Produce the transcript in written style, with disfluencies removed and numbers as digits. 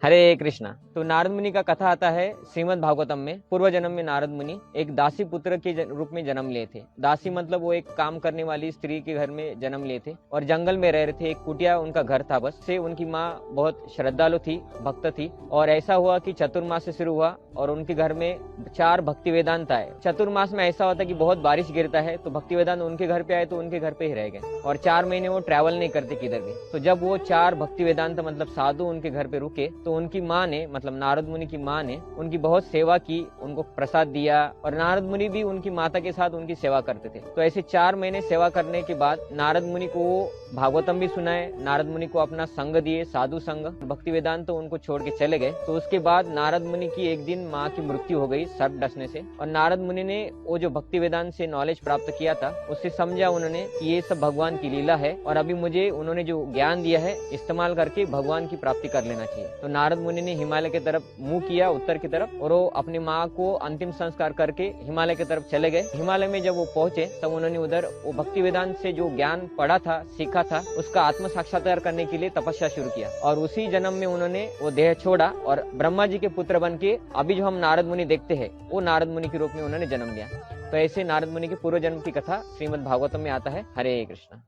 हरे कृष्णा। तो नारद मुनि का कथा आता है श्रीमद् भागवतम में। पूर्व जन्म में नारद मुनि एक दासी पुत्र के रूप में जन्म लिए थे। दासी मतलब वो एक काम करने वाली स्त्री के घर में जन्म लिए थे और जंगल में रह रहे थे। एक कुटिया उनका घर था बस। से उनकी माँ बहुत श्रद्धालु थी, भक्त थी। और ऐसा हुआ कि चतुर्मास से शुरू हुआ और उनके घर में 4 भक्ति वेदांत आए। चतुर्मास में ऐसा होता है कि बहुत बारिश गिरता है, तो भक्ति वेदांत उनके घर पे आए तो उनके घर पे ही रह गए और 4 महीने वो ट्रैवल नहीं करते किधर भी। तो जब वो 4 भक्ति वेदांत मतलब साधु उनके घर पे रुके तो उनकी माँ ने मतलब नारद मुनि की माँ ने उनकी बहुत सेवा की, उनको प्रसाद दिया और नारद मुनि भी उनकी माता के साथ उनकी सेवा करते थे। तो ऐसे 4 महीने सेवा करने के बाद नारद मुनि को भागवतम भी सुनाए, नारद मुनि को अपना संग दिए, साधु संग। भक्ति वेदांत तो उनको छोड़ के चले गए। तो उसके बाद नारद मुनि की एक दिन माँ की मृत्यु हो गई सर्प डसने से। और नारद मुनि ने वो जो भक्ति वेदांत से नॉलेज प्राप्त किया था उससे समझा उन्होंने कि ये सब भगवान की लीला है और अभी मुझे उन्होंने जो ज्ञान दिया है इस्तेमाल करके भगवान की प्राप्ति कर लेना चाहिए। तो नारद मुनि ने हिमालय की तरफ मुंह किया, उत्तर की तरफ, और वो अपनी माँ को अंतिम संस्कार करके हिमालय की तरफ चले गए। हिमालय में जब वो पहुंचे तब उन्होंने उधर वो भक्ति वेदांत से जो ज्ञान पढ़ा था, सीखा था, उसका आत्म साक्षात्कार करने के लिए तपस्या शुरू किया। और उसी जन्म में उन्होंने वो देह छोड़ा और ब्रह्मा जी के पुत्र बन के अभी जो हम नारद मुनि देखते हैं वो नारद मुनि के रूप में उन्होंने जन्म लिया। तो ऐसे नारद मुनि के पूर्व जन्म की कथा श्रीमद् भागवतम में आता है। हरे कृष्णा।